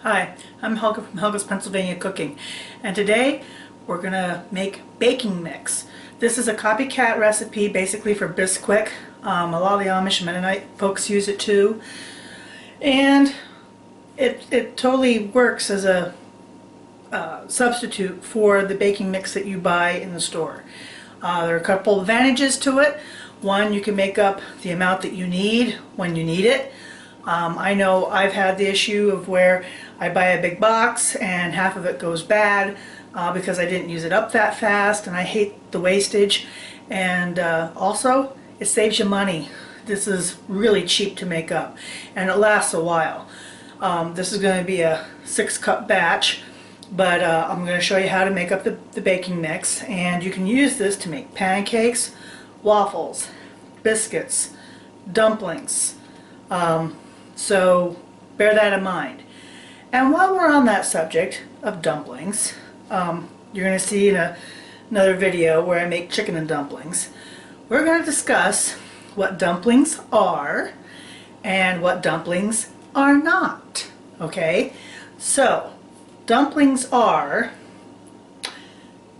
Hi, I'm Helga from Helga's Pennsylvania Cooking, and today we're gonna make baking mix. This is a copycat recipe basically for Bisquick. A lot of the Amish and Mennonite folks use it too, and it totally works as a substitute for the baking mix that you buy in the store. There are a couple advantages to it. One, you can make up the amount that you need when you need it. I know I've had the issue of where I buy a big box and half of it goes bad because I didn't use it up that fast, and I hate the wastage. And also, it saves you money. This is really cheap to make up, and it lasts a while. This is going to be a 6-cup batch, but I'm going to show you how to make up the baking mix, and you can use this to make pancakes, waffles, biscuits, dumplings. So bear that in mind. And while we're on that subject of dumplings, you're going to see in another video where I make chicken and dumplings. We're going to discuss what dumplings are and what dumplings are not. Okay? So, dumplings are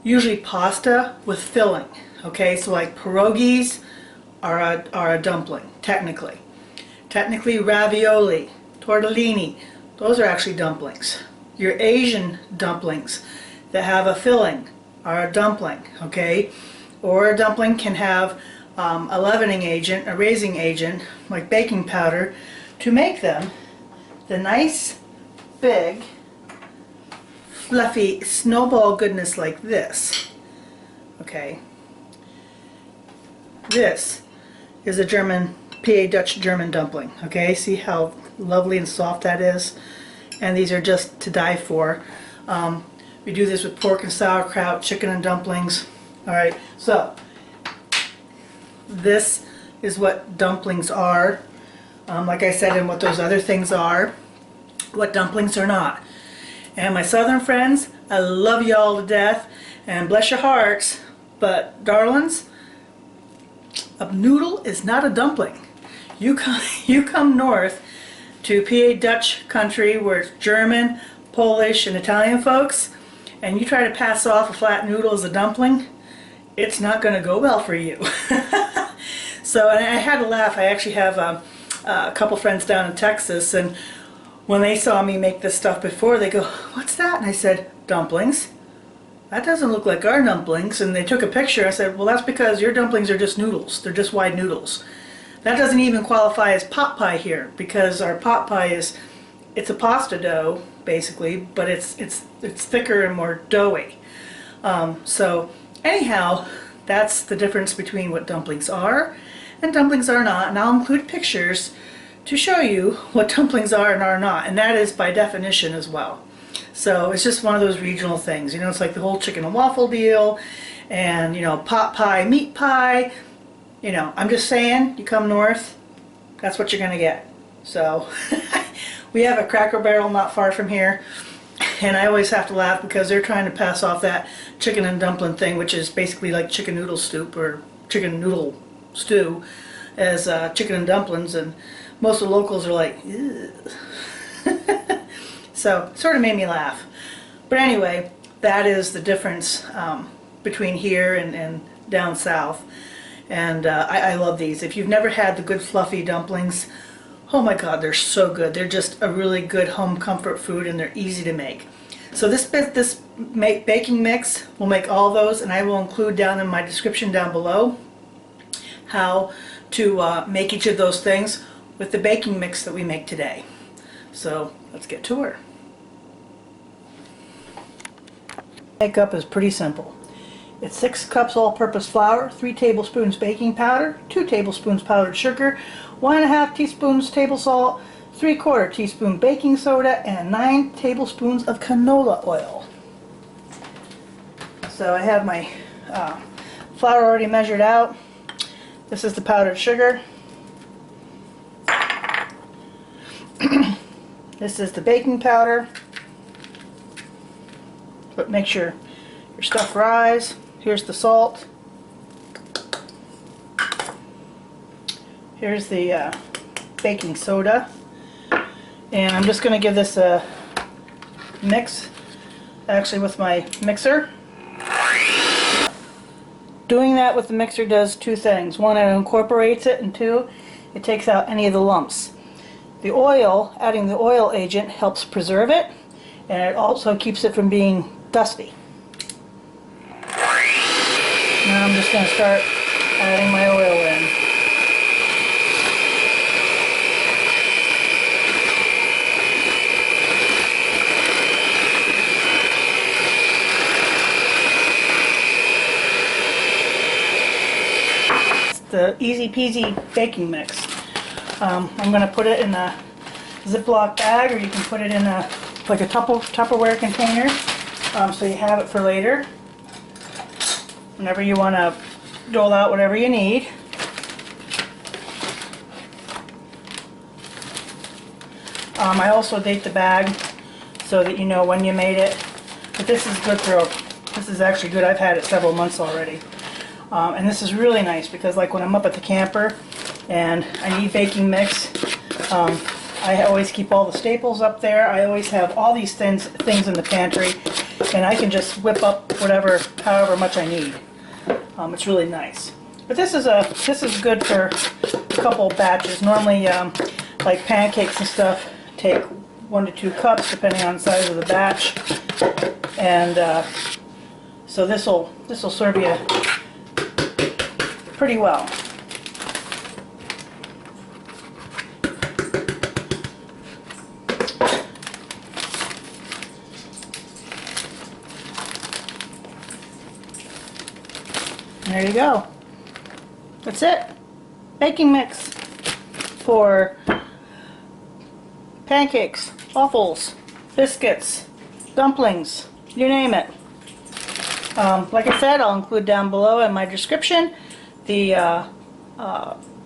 usually pasta with filling. Okay? So like pierogies are a dumpling, technically. Technically, ravioli, tortellini, those are actually dumplings. Your Asian dumplings that have a filling are a dumpling, okay? Or a dumpling can have a leavening agent, a raising agent, like baking powder, to make them the nice, big, fluffy snowball goodness like this, okay? This is a PA Dutch German dumpling. Okay, see how lovely and soft that is? And these are just to die for. We do this with pork and sauerkraut, chicken and dumplings. Alright, so this is what dumplings are. Like I said, and what those other things are, what dumplings are not. And my southern friends, I love you all to death, and bless your hearts, but darlings, a noodle is not a dumpling. You come north to PA Dutch country where it's German, Polish, and Italian folks, and you try to pass off a flat noodle as a dumpling, it's not going to go well for you. So, and I had to laugh. I actually have a couple friends down in Texas, and when they saw me make this stuff before, they go, "What's that?" And I said, "Dumplings." "That doesn't look like our dumplings." And they took a picture. I said, "Well, that's because your dumplings are just noodles. They're just wide noodles. That doesn't even qualify as pot pie here, because our pot pie it's a pasta dough basically, but it's thicker and more doughy." So anyhow, that's the difference between what dumplings are and dumplings are not, and I'll include pictures to show you what dumplings are and are not, and that is by definition as well. So it's just one of those regional things. You know, it's like the whole chicken and waffle deal, and, you know, pot pie, meat pie. You know, I'm just saying, you come north, that's what you're going to get. So we have a Cracker Barrel not far from here, and I always have to laugh because they're trying to pass off that chicken and dumpling thing, which is basically like chicken noodle soup or chicken noodle stew, as chicken and dumplings, and most of the locals are like, ew. So it sort of made me laugh. But anyway, that is the difference between here and down south. And I love these. If you've never had the good fluffy dumplings, oh my god, they're so good. They're just a really good home comfort food, and they're easy to make. So this baking mix will make all those, and I will include down in my description down below how to make each of those things with the baking mix that we make today. So let's get to her. Makeup is pretty simple. It's 6 cups all-purpose flour, 3 tablespoons baking powder, 2 tablespoons powdered sugar, 1½ teaspoons table salt, 3/4 teaspoon baking soda, and 9 tablespoons of canola oil. So I have my flour already measured out. This is the powdered sugar. This is the baking powder. But make sure your stuff rise. Here's the salt. Here's the baking soda. And I'm just going to give this a mix, actually with my mixer. Doing that with the mixer does two things. One, it incorporates it, and two, it takes out any of the lumps. The oil, adding the oil agent, helps preserve it, and it also keeps it from being dusty. Now I'm just going to start adding my oil in. It's the easy peasy baking mix. I'm going to put it in a Ziploc bag, or you can put it in a like a Tupperware container, so you have it for later. Whenever you want to dole out whatever you need. I also date the bag so that you know when you made it. But this is good for, this is actually good. I've had it several months already. And this is really nice because like when I'm up at the camper and I need baking mix, I always keep all the staples up there. I always have all these things in the pantry, and I can just whip up whatever, however much I need. It's really nice. But this is good for a couple batches. Normally, like pancakes and stuff, take 1 to 2 cups depending on the size of the batch, and so this will serve you pretty well. There you go. That's it. Baking mix for pancakes, waffles, biscuits, dumplings, you name it. Like I said, I'll include down below in my description the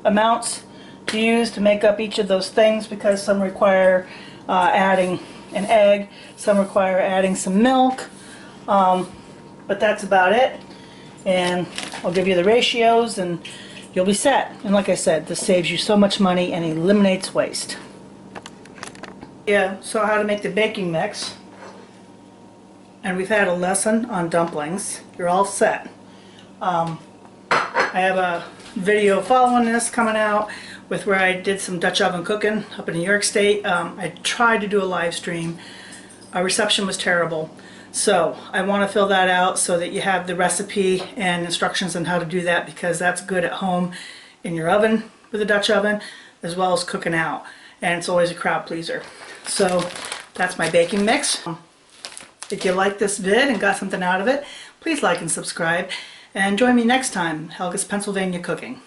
amounts to use to make up each of those things, because some require adding an egg, some require adding some milk, but that's about it. And I'll give you the ratios and you'll be set. And like I said, this saves you so much money and eliminates waste. Yeah, so how to make the baking mix. And we've had a lesson on dumplings. You're all set. I have a video following this coming out with where I did some Dutch oven cooking up in New York State. I tried to do a live stream. Our reception was terrible. So I want to fill that out so that you have the recipe and instructions on how to do that, because that's good at home in your oven with a Dutch oven as well as cooking out, and it's always a crowd pleaser. So that's my baking mix. If you like this vid and got something out of it, please like and subscribe, and join me next time, Helga's Pennsylvania Cooking.